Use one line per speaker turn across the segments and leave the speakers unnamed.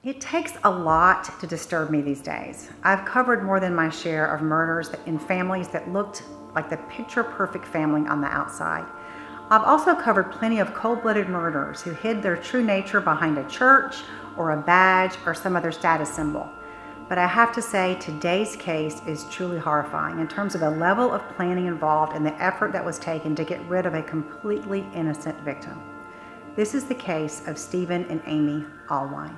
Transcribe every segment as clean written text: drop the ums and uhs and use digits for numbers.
It takes a lot to disturb me these days. I've covered more than my share of murders in families that looked like the picture-perfect family on the outside. I've also covered plenty of cold-blooded murderers who hid their true nature behind a church or a badge or some other status symbol. But I have to say, today's case is truly horrifying in terms of the level of planning involved and the effort that was taken to get rid of a completely innocent victim. This is the case of Stephen and Amy Allwine.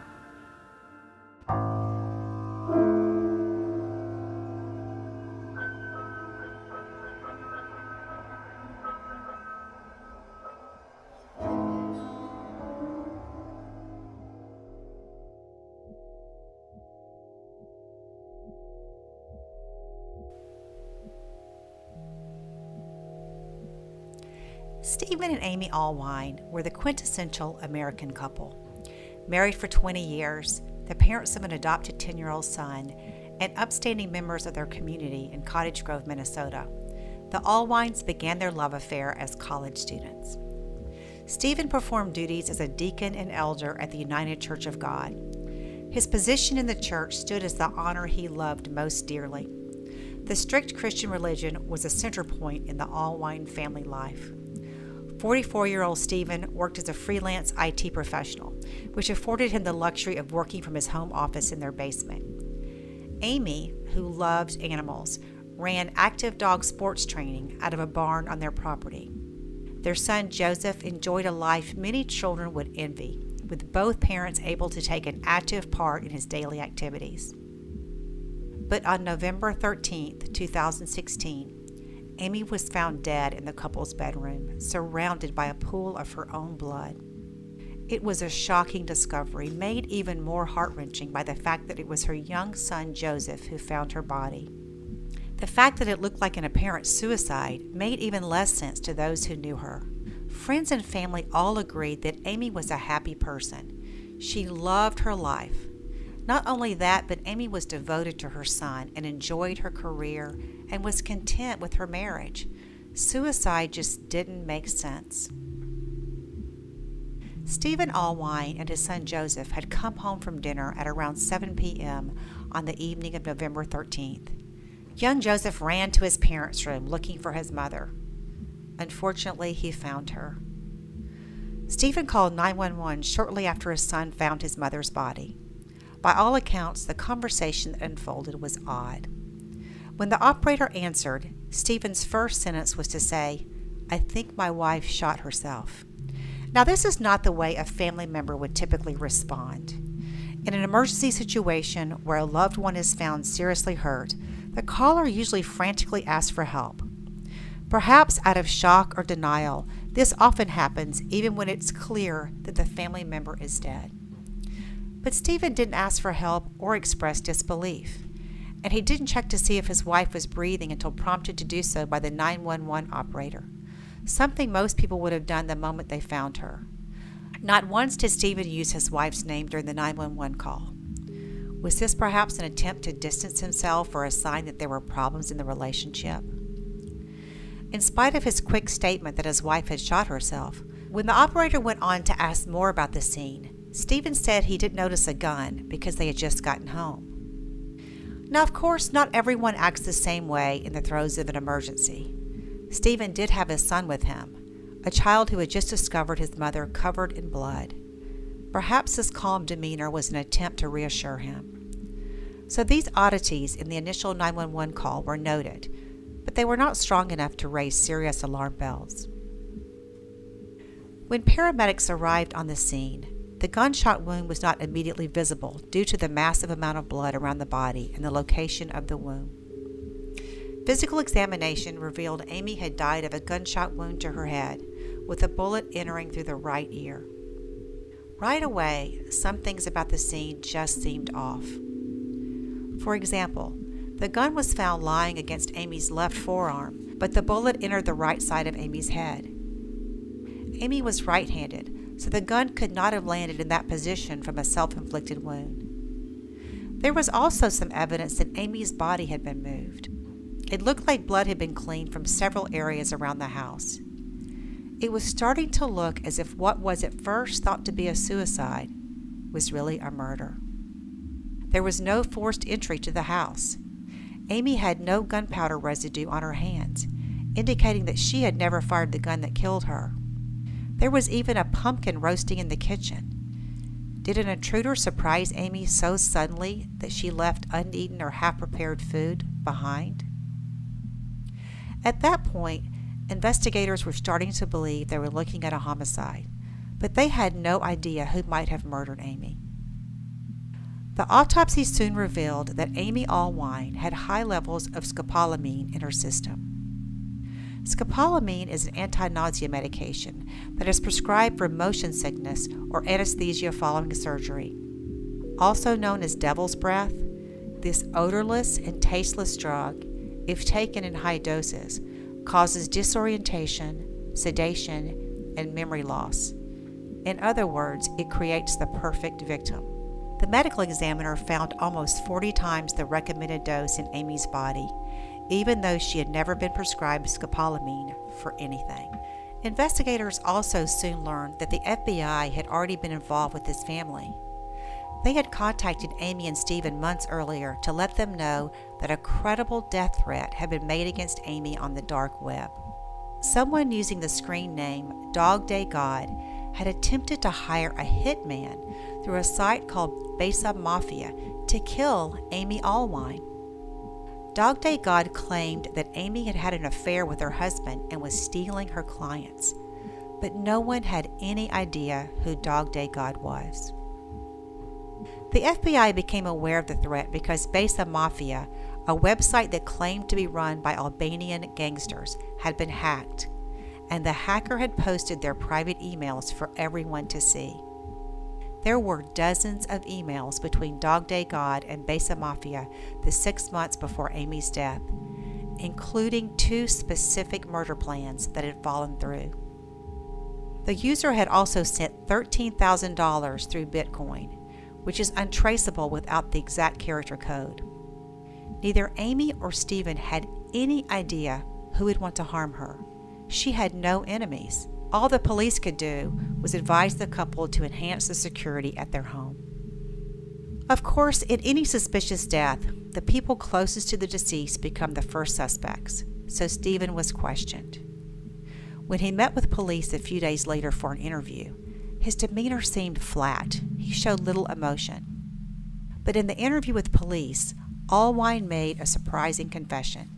Stephen and Amy Allwine were the quintessential American couple. Married for 20 years, the parents of an adopted 10-year-old son, and upstanding members of their community in Cottage Grove, Minnesota, the Allwines began their love affair as college students. Stephen performed duties as a deacon and elder at the United Church of God. His position in the church stood as the honor he loved most dearly. The strict Christian religion was a center point in the Allwine family life. 44-year-old Stephen worked as a freelance IT professional, which afforded him the luxury of working from his home office in their basement. Amy, who loved animals, ran active dog sports training out of a barn on their property. Their son Joseph enjoyed a life many children would envy, with both parents able to take an active part in his daily activities. But on November 13, 2016, Amy was found dead in the couple's bedroom, surrounded by a pool of her own blood. It was a shocking discovery, made even more heart-wrenching by the fact that it was her young son Joseph who found her body. The fact that it looked like an apparent suicide made even less sense to those who knew her. Friends and family all agreed that Amy was a happy person. She loved her life. Not only that, but Amy was devoted to her son and enjoyed her career and was content with her marriage. Suicide just didn't make sense. Stephen Allwine and his son Joseph had come home from dinner at around 7 p.m. on the evening of November 13th. Young Joseph ran to his parents' room looking for his mother. Unfortunately, he found her. Stephen called 911 shortly after his son found his mother's body. By all accounts, the conversation that unfolded was odd. When the operator answered, Stephen's first sentence was to say, "I think my wife shot herself." Now, this is not the way a family member would typically respond. In an emergency situation where a loved one is found seriously hurt, the caller usually frantically asks for help. Perhaps out of shock or denial, this often happens even when it's clear that the family member is dead. But Stephen didn't ask for help or express disbelief, and he didn't check to see if his wife was breathing until prompted to do so by the 911 operator, something most people would have done the moment they found her. Not once did Stephen use his wife's name during the 911 call. Was this perhaps an attempt to distance himself or a sign that there were problems in the relationship? In spite of his quick statement that his wife had shot herself, when the operator went on to ask more about the scene, Stephen said he didn't notice a gun because they had just gotten home. Now, of course, not everyone acts the same way in the throes of an emergency. Stephen did have his son with him, a child who had just discovered his mother covered in blood. Perhaps his calm demeanor was an attempt to reassure him. So these oddities in the initial 911 call were noted, but they were not strong enough to raise serious alarm bells. When paramedics arrived on the scene, the gunshot wound was not immediately visible due to the massive amount of blood around the body and the location of the wound. Physical examination revealed Amy had died of a gunshot wound to her head, with a bullet entering through the right ear. Right away, some things about the scene just seemed off. For example, the gun was found lying against Amy's left forearm, but the bullet entered the right side of Amy's head. Amy was right-handed, so the gun could not have landed in that position from a self-inflicted wound. There was also some evidence that Amy's body had been moved. It looked like blood had been cleaned from several areas around the house. It was starting to look as if what was at first thought to be a suicide was really a murder. There was no forced entry to the house. Amy had no gunpowder residue on her hands, indicating that she had never fired the gun that killed her. There was even a pumpkin roasting in the kitchen. Did an intruder surprise Amy so suddenly that she left uneaten or half-prepared food behind? At that point, investigators were starting to believe they were looking at a homicide, but they had no idea who might have murdered Amy. The autopsy soon revealed that Amy Allwine had high levels of scopolamine in her system. Scopolamine is an anti-nausea medication that is prescribed for motion sickness or anesthesia following surgery. Also known as devil's breath, this odorless and tasteless drug, if taken in high doses, causes disorientation, sedation, and memory loss. In other words, it creates the perfect victim. The medical examiner found almost 40 times the recommended dose in Amy's body, even though she had never been prescribed scopolamine for anything. Investigators also soon learned that the FBI had already been involved with this family. They had contacted Amy and Stephen months earlier to let them know that a credible death threat had been made against Amy on the dark web. Someone using the screen name Dog Day God had attempted to hire a hitman through a site called Besa Mafia to kill Amy Allwine. Dog Day God claimed that Amy had had an affair with her husband and was stealing her clients, but no one had any idea who Dog Day God was. The FBI became aware of the threat because Besa Mafia, a website that claimed to be run by Albanian gangsters, had been hacked, and the hacker had posted their private emails for everyone to see. There were dozens of emails between Dog Day God and Besa Mafia the 6 months before Amy's death, including 2 specific murder plans that had fallen through. The user had also sent $13,000 through Bitcoin, which is untraceable without the exact character code. Neither Amy or Stephen had any idea who would want to harm her. She had no enemies. All the police could do was advise the couple to enhance the security at their home. Of course, in any suspicious death, the people closest to the deceased become the first suspects, so Stephen was questioned. When he met with police a few days later for an interview, his demeanor seemed flat. He showed little emotion. But in the interview with police, Allwine made a surprising confession.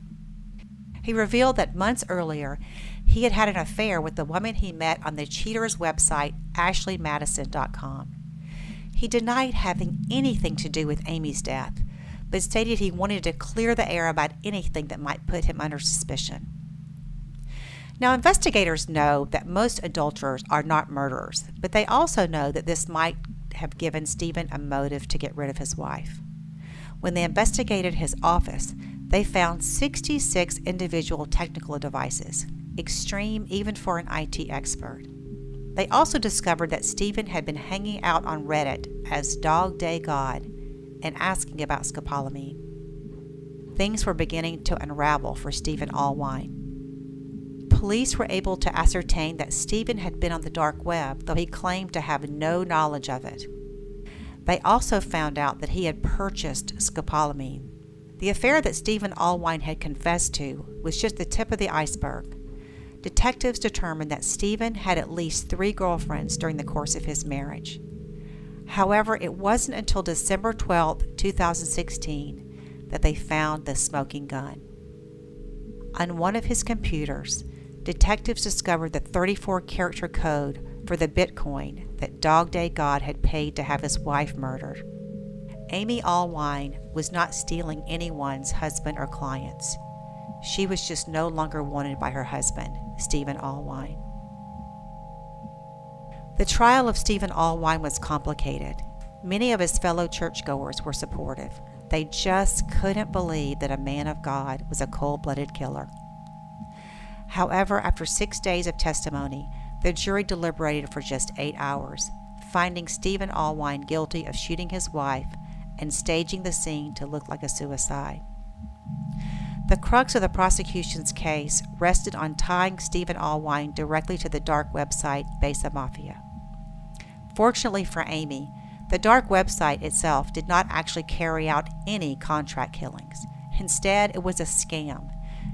He revealed that months earlier, he had had an affair with the woman he met on the cheaters website ashleymadison.com. He denied having anything to do with Amy's death, but stated he wanted to clear the air about anything that might put him under suspicion. Now, investigators know that most adulterers are not murderers, but they also know that this might have given Stephen a motive to get rid of his wife. When they investigated his office, they found 66 individual technical devices, extreme even for an IT expert. They also discovered that Stephen had been hanging out on Reddit as Dog Day God and asking about scopolamine. Things were beginning to unravel for Stephen Allwine. Police were able to ascertain that Stephen had been on the dark web, though he claimed to have no knowledge of it. They also found out that he had purchased scopolamine. The affair that Stephen Allwine had confessed to was just the tip of the iceberg. Detectives determined that Stephen had at least 3 girlfriends during the course of his marriage. However, it wasn't until December 12, 2016, that they found the smoking gun. On one of his computers, detectives discovered the 34-character code for the Bitcoin that Dog Day God had paid to have his wife murdered. Amy Allwine was not stealing anyone's husband or clients. She was just no longer wanted by her husband, Stephen Allwine. The trial of Stephen Allwine was complicated. Many of his fellow churchgoers were supportive. They just couldn't believe that a man of God was a cold-blooded killer. However, after 6 days of testimony, the jury deliberated for just 8 hours, finding Stephen Allwine guilty of shooting his wife and staging the scene to look like a suicide. The crux of the prosecution's case rested on tying Stephen Allwine directly to the dark website Besa Mafia. Fortunately for Amy, The dark website itself did not actually carry out any contract killings. Instead, it was a scam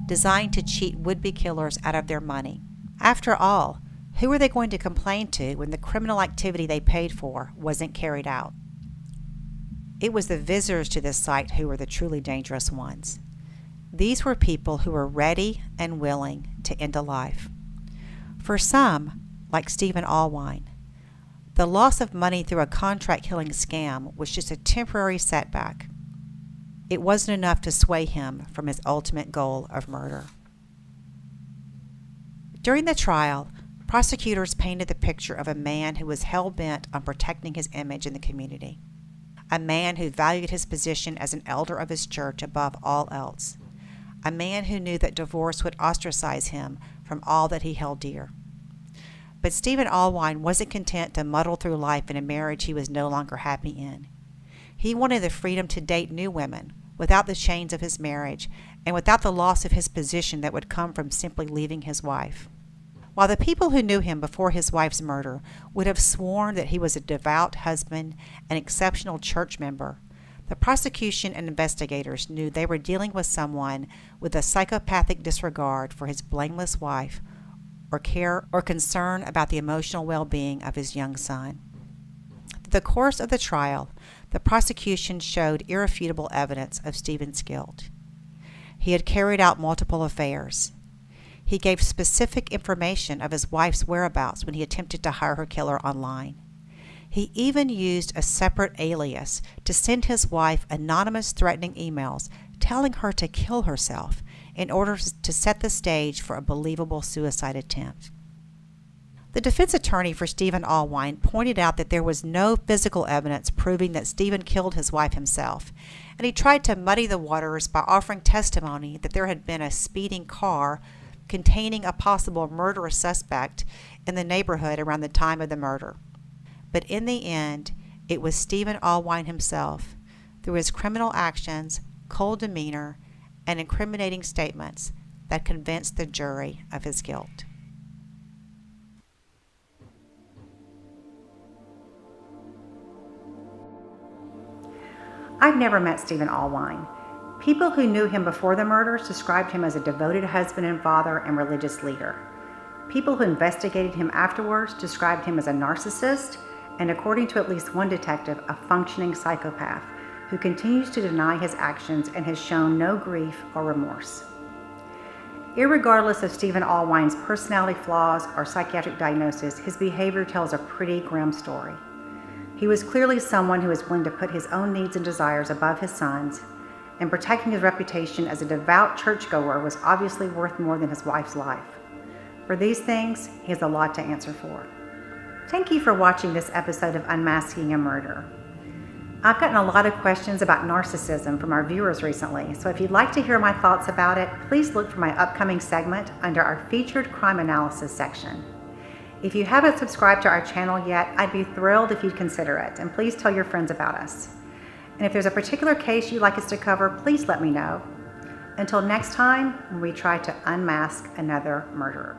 designed to cheat would-be killers out of their money. After all, who were they going to complain to when the criminal activity they paid for wasn't carried out? It was the visitors to this site who were the truly dangerous ones. These were people who were ready and willing to end a life. For some, like Stephen Allwine, the loss of money through a contract-killing scam was just a temporary setback. It wasn't enough to sway him from his ultimate goal of murder. During the trial, prosecutors painted the picture of a man who was hell-bent on protecting his image in the community, a man who valued his position as an elder of his church above all else, a man who knew that divorce would ostracize him from all that he held dear. But Stephen Allwine wasn't content to muddle through life in a marriage he was no longer happy in. He wanted the freedom to date new women without the chains of his marriage and without the loss of his position that would come from simply leaving his wife. While the people who knew him before his wife's murder would have sworn that he was a devout husband and exceptional church member, the prosecution and investigators knew they were dealing with someone with a psychopathic disregard for his blameless wife or care or concern about the emotional well-being of his young son. Through the course of the trial, the prosecution showed irrefutable evidence of Stephen's guilt. He had carried out multiple affairs. He gave specific information of his wife's whereabouts when he attempted to hire her killer online. He even used a separate alias to send his wife anonymous threatening emails telling her to kill herself in order to set the stage for a believable suicide attempt. The defense attorney for Stephen Allwine pointed out that there was no physical evidence proving that Stephen killed his wife himself, and he tried to muddy the waters by offering testimony that there had been a speeding car containing a possible murderous suspect in the neighborhood around the time of the murder. But in the end, it was Stephen Allwine himself, through his criminal actions, cold demeanor, and incriminating statements, that convinced the jury of his guilt.
I've never met Stephen Allwine. People who knew him before the murders described him as a devoted husband and father and religious leader. People who investigated him afterwards described him as a narcissist and, according to at least one detective, a functioning psychopath who continues to deny his actions and has shown no grief or remorse. Irregardless of Stephen Allwine's personality flaws or psychiatric diagnosis, his behavior tells a pretty grim story. He was clearly someone who was willing to put his own needs and desires above his son's, and protecting his reputation as a devout churchgoer was obviously worth more than his wife's life. For these things, he has a lot to answer for. Thank you for watching this episode of Unmasking a Murder. I've gotten a lot of questions about narcissism from our viewers recently, so if you'd like to hear my thoughts about it, please look for my upcoming segment under our featured crime analysis section. If you haven't subscribed to our channel yet, I'd be thrilled if you'd consider it, and please tell your friends about us. And if there's a particular case you'd like us to cover, please let me know. Until next time, when we try to unmask another murderer.